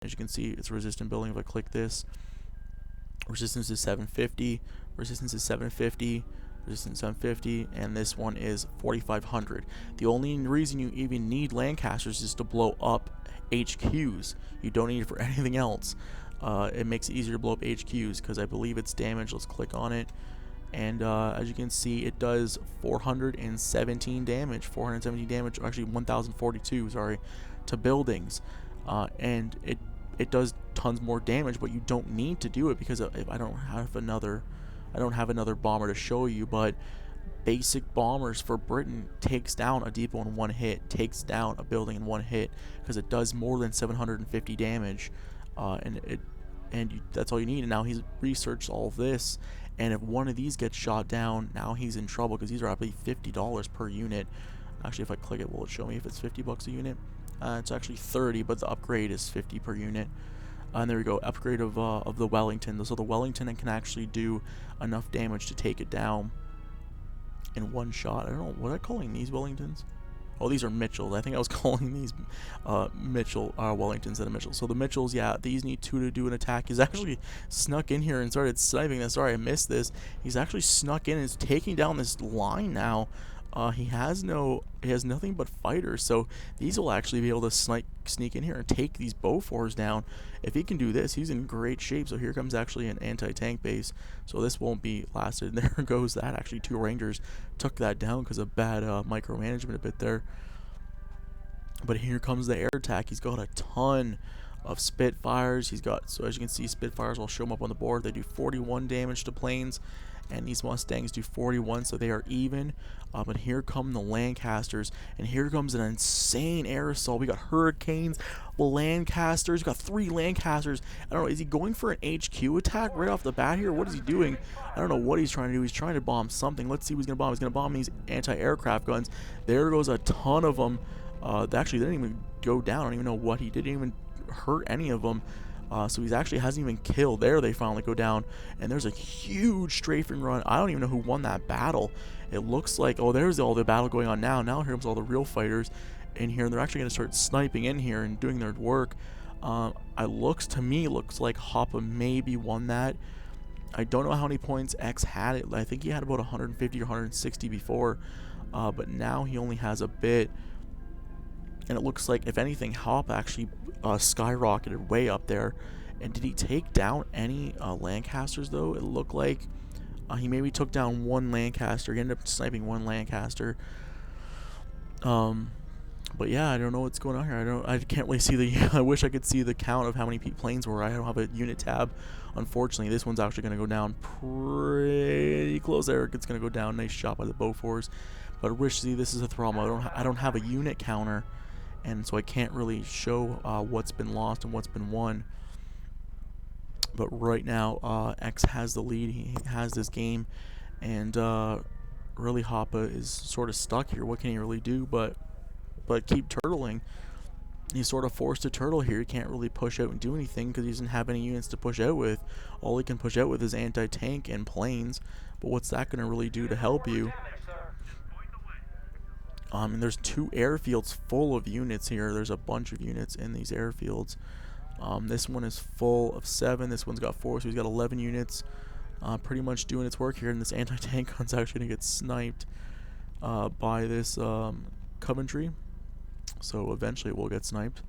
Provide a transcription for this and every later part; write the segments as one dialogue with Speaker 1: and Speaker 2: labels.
Speaker 1: As you can see, it's a resistant building. If I click this, resistance is 750, resistance is 750, resistance 750, and this one is 4500. The only reason you even need Lancasters is to blow up HQs. You don't need it for anything else. It makes it easier to blow up HQs because I believe it's damage. Let's click on it. And as you can see, it does 417 damage, actually 1042, sorry, to buildings. And it does tons more damage, but you don't need to do it because if I don't have another bomber to show you, but basic bombers for Britain takes down a depot in one hit, takes down a building in one hit, because it does more than 750 damage, that's all you need. And now he's researched all of this, and if one of these gets shot down, now he's in trouble because these are actually $50 per unit. Actually, if I click it, will it show me if it's $50 a unit? It's actually 30, but the upgrade is 50 per unit. And there we go, upgrade of the Wellington. So the Wellington can actually do enough damage to take it down in one shot. I don't know, what am I calling these Wellingtons? Oh, these are Mitchells. I think I was calling these Wellingtons instead of Mitchells. So the Mitchells, yeah, these need 2 to do an attack. He's actually snuck in here and started sniping this. Sorry, I missed this. He's actually snuck in and is taking down this line now. He has nothing but fighters, so these will actually be able to sneak in here and take these Bofors down. If he can do this, he's in great shape. So here comes actually an anti-tank base, so this won't be lasted. There goes that. Actually, 2 Rangers took that down because of bad micromanagement a bit there. But here comes the air attack. He's got a ton of Spitfires. He's got, so as you can see, Spitfires will show them up on the board. They do 41 damage to planes, and these Mustangs do 41, so they are even. But here come the Lancasters, and here comes an insane air assault. We got Hurricanes, Lancasters. We got 3 Lancasters. I don't know, is he going for an HQ attack right off the bat here? What is he doing? I don't know what he's trying to do. He's trying to bomb something. Let's see what he's going to bomb. He's going to bomb these anti-aircraft guns. There goes a ton of them. Actually, they didn't even go down. I don't even know what he did. He didn't even hurt any of them. So he's actually hasn't even killed. There they finally go down, and there's a huge strafing run. I don't even know who won that battle. It looks like, oh, there's all the battle going on now. Now here comes all the real fighters in here, and they're actually going to start sniping in here and doing their work. To me looks like Hoppa maybe won that. I don't know how many points X had. I think he had about 150 or 160 before, but now he only has a bit. And it looks like, if anything, Hoppa actually skyrocketed way up there. And did he take down any Lancasters, though? It looked like he maybe took down 1 Lancaster. He ended up sniping 1 Lancaster. But yeah, I don't know what's going on here. I can't really see the. I wish I could see the count of how many planes were. I don't have a unit tab, unfortunately. This one's actually going to go down pretty close there. It's going to go down. Nice shot by the Bofors. But I wish, see, this is a Thrall. I don't have a unit counter, and so I can't really show what's been lost and what's been won. But right now, X has the lead. He has this game, and really Hoppa is sort of stuck here. What can he really do but keep turtling? He's sort of forced to turtle here. He can't really push out and do anything because he doesn't have any units to push out with. All he can push out with is anti-tank and planes. But what's that going to really do to help you? And there's 2 airfields full of units here. There's a bunch of units in these airfields. This one is full of 7. This one's got 4, so he's got 11 units. Pretty much doing its work here. And this anti-tank gun's actually going to get sniped by this Coventry. So eventually it will get sniped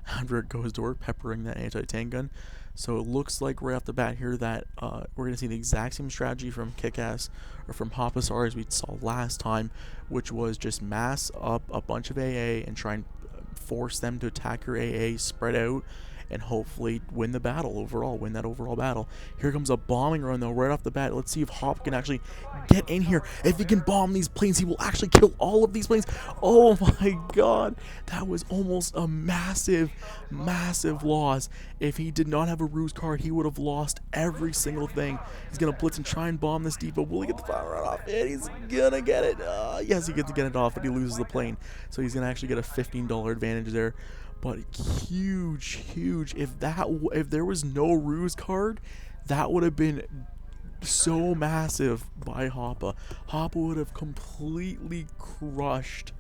Speaker 1: after it goes to work, peppering that anti-tank gun. So it looks like right off the bat here that we're going to see the exact same strategy from Kickass, or from Hoppa, sorry, as we saw last time, which was just mass up a bunch of AA and try and force them to attack your AA, spread out, and hopefully win the battle overall, win that overall battle. Here comes a bombing run, though, right off the bat. Let's see if Hoppa can actually get in here. If he can bomb these planes, he will actually kill all of these planes. Oh my god, that was almost a massive, massive loss. If he did not have a ruse card, he would have lost every single thing. He's going to blitz and try and bomb this depot. Will he get the fire run off? And he's going to get it. Yes, he gets to get it off, but he loses the plane. So he's going to actually get a $15 advantage there. But huge. If there was no ruse card, that would have been so massive by Hoppa. Hoppa would have completely crushed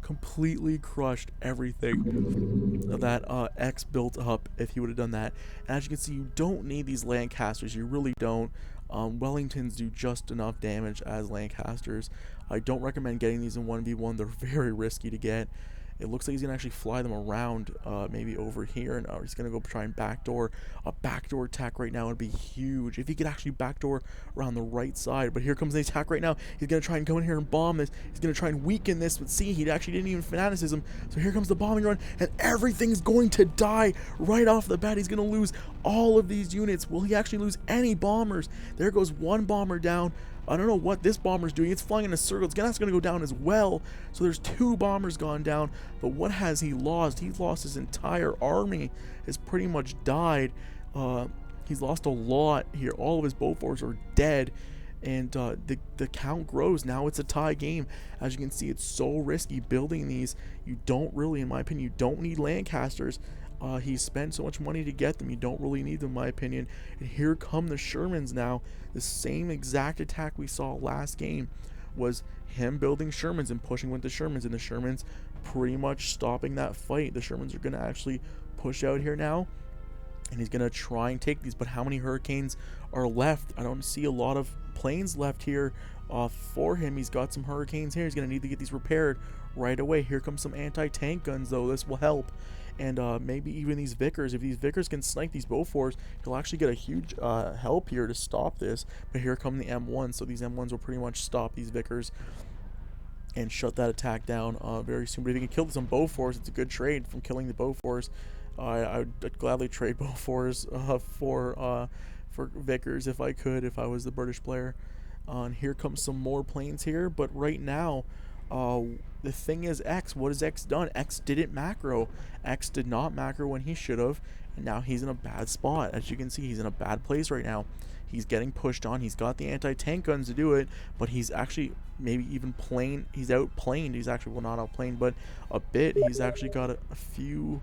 Speaker 1: completely crushed everything that X built up if he would have done that. And as you can see, you don't need these Lancasters. You really don't. Wellingtons do just enough damage as Lancasters. I don't recommend getting these in 1v1. They're very risky to get. It looks like he's going to actually fly them around, maybe over here, and he's going to go try and backdoor. A backdoor attack right now would be huge. If he could actually backdoor around the right side, but here comes the attack right now. He's going to try and go in here and bomb this. He's going to try and weaken this, but see, he actually didn't even fanaticism. So here comes the bombing run, and everything's going to die right off the bat. He's going to lose all of these units. Will he actually lose any bombers? There goes one bomber down. I don't know what this bomber's doing. It's flying in a circle. That's going to go down as well. So there's 2 bombers gone down. But what has he lost? He's lost his entire army. Has pretty much died. He's lost a lot here. All of his Bofors are dead. And the count grows. Now it's a tie game. As you can see, it's so risky building these. You don't really, in my opinion, you don't need Lancasters. He spent so much money to get them. You don't really need them, in my opinion. And here come the Shermans now. The same exact attack we saw last game was him building Shermans and pushing with the Shermans. And the Shermans pretty much stopping that fight. The Shermans are going to actually push out here now. And he's going to try and take these. But how many Hurricanes are left? I don't see a lot of planes left here for him. He's got some Hurricanes here. He's going to need to get these repaired right away. Here comes some anti-tank guns, though. This will help. And maybe even these Vickers. If these Vickers can snipe these Bofors, he'll actually get a huge help here to stop this. But here come the M1s. So these M1s will pretty much stop these Vickers and shut that attack down very soon. But if he can kill some Bofors, it's a good trade from killing the Bofors. I'd gladly trade Bofors for Vickers if I could, if I was the British player. And here comes some more planes here. But right now, the thing is, X, what has X done? X didn't macro. X did not macro when he should have, and now he's in a bad spot. As you can see, he's in a bad place right now. He's getting pushed on. He's got the anti-tank guns to do it, but he's actually maybe even he's outplaned. He's actually, well, not outplaned, but a bit. He's actually got a few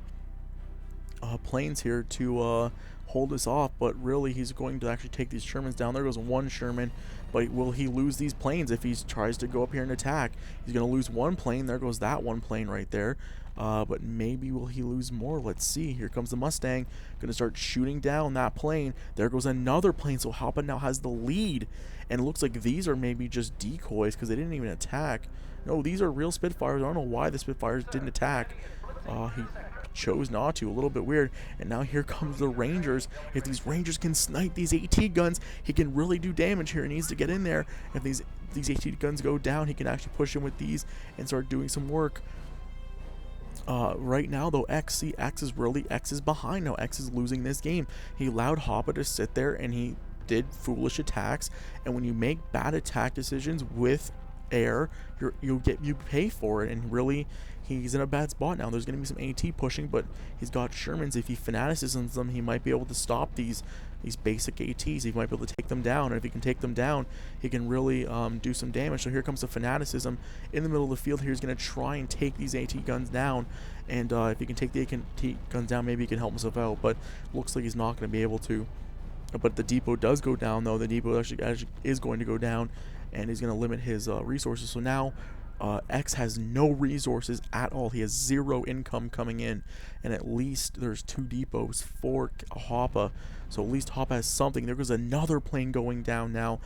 Speaker 1: planes here to hold us off, but really he's going to actually take these Shermans down. There goes one Sherman, but will he lose these planes if he tries to go up here and attack? He's going to lose one plane. There goes that one plane right there. But maybe will he lose more? Let's see. Here comes the Mustang. Going to start shooting down that plane. There goes another plane. So Hoppa now has the lead. And it looks like these are maybe just decoys because they didn't even attack. No, these are real Spitfires. I don't know why the Spitfires didn't attack. He chose not to. A little bit weird. And now here comes the Rangers. If these Rangers can snipe these AT guns, he can really do damage here. He needs to get in there. If these AT guns go down, he can actually push in with these and start doing some work. Right now though, X is behind now. X is losing this game. He allowed Hoppa to sit there and he did foolish attacks, and when you make bad attack decisions with air, you pay for it, and really he's in a bad spot now. There's going to be some AT pushing, but he's got Shermans. If he fanaticisms them, he might be able to stop these basic ATs. He might be able to take them down, and if he can take them down, he can really do some damage. So here comes the fanaticism in the middle of the field. Here he's going to try and take these AT guns down, and if he can take the AT guns down, maybe he can help himself out, but looks like he's not going to be able to. But the depot does go down, though. The depot actually is going to go down, and he's going to limit his resources. So now X has no resources at all. He has zero income coming in, and at least there's 2 depots for Hoppa. So at least Hoppa has something. There goes another plane going down now,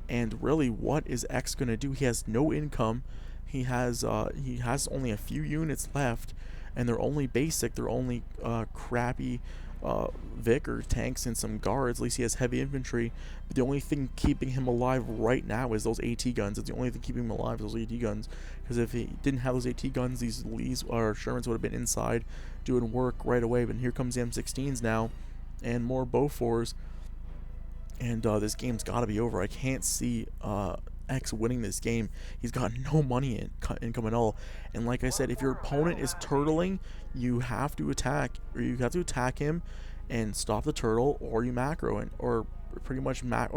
Speaker 1: and really, what is X going to do? He has no income. He has only a few units left, and they're only basic. They're only crappy Vickers, tanks, and some guards. At least he has heavy infantry, but the only thing keeping him alive right now is those AT guns. It's the only thing keeping him alive is those AT guns, because if he didn't have those AT guns, these Lees or Shermans would have been inside doing work right away. But here comes the M16s now, and more Bofors, and this game's got to be over. I can't see X winning this game. He's got no money income at all, and like I said, if your opponent is turtling, you have to attack, or you have to attack him and stop the turtle, or you macro it, or pretty much I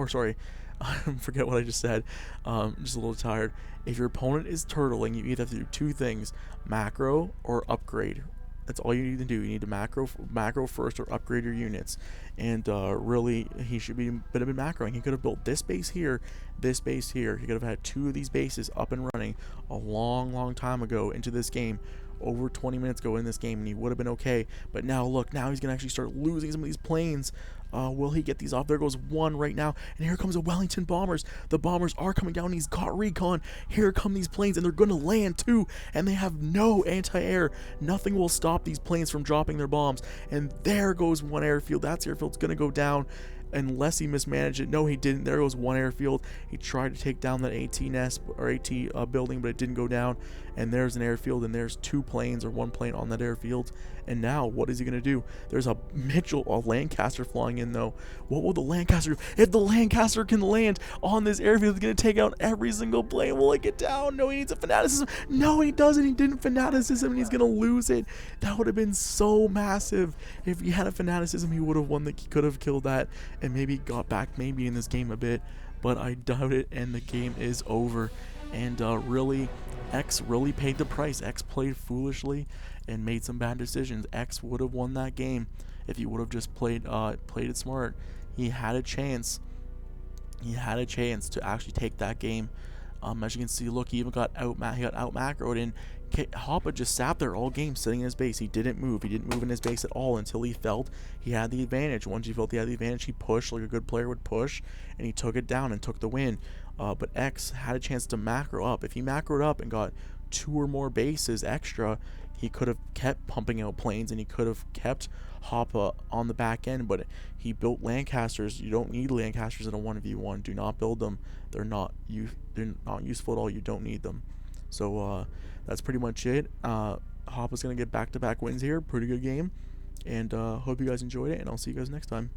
Speaker 1: forget what I just said. I'm just a little tired. If your opponent is turtling, you either have to do 2 things: macro or upgrade. That's all you need to do. You need to macro first or upgrade your units. And really, he should be been macroing. He could have built this base here, this base here. He could have had 2 of these bases up and running a long time ago into this game. Over 20 minutes ago in this game, and he would have been okay. But now look, now he's gonna actually start losing some of these planes. Will he get these off? There goes one right now, and here comes the Wellington bombers. The bombers are coming down. He's got recon. Here come these planes, and they're gonna land too. And they have no anti-air. Nothing will stop these planes from dropping their bombs. And there goes one airfield. That airfield's gonna go down. Unless he mismanaged it. No, he didn't. There goes one airfield. He tried to take down that AT nest or AT building, but it didn't go down. And there's an airfield, and there's 2 planes or 1 plane on that airfield. And now, what is he going to do? There's a Lancaster flying in, though. What will the Lancaster do? If the Lancaster can land on this airfield, it's going to take out every single plane. Will it get down? No, he needs a fanaticism. No, he doesn't. He didn't fanaticism, and he's going to lose it. That would have been so massive. If he had a fanaticism, he would have won. He could have killed that and maybe got back maybe in this game a bit. But I doubt it, and the game is over. And really, X really paid the price. X played foolishly and made some bad decisions. X would have won that game if he would have just played it smart. He had a chance. He had a chance to actually take that game. As you can see, look, he even got out macroed, and Hoppa just sat there all game sitting in his base. He didn't move. He didn't move in his base at all until he felt he had the advantage. Once he felt he had the advantage, he pushed like a good player would push, and he took it down and took the win. But X had a chance to macro up. If he macroed up and got 2 or more bases extra, he could have kept pumping out planes, and he could have kept Hoppa on the back end. But he built Lancasters. You don't need Lancasters in a 1v1. Do not build them. They're not useful at all. You don't need them. So that's pretty much it. Hoppa's gonna get back-to-back wins here. Pretty good game, and hope you guys enjoyed it, and I'll see you guys next time.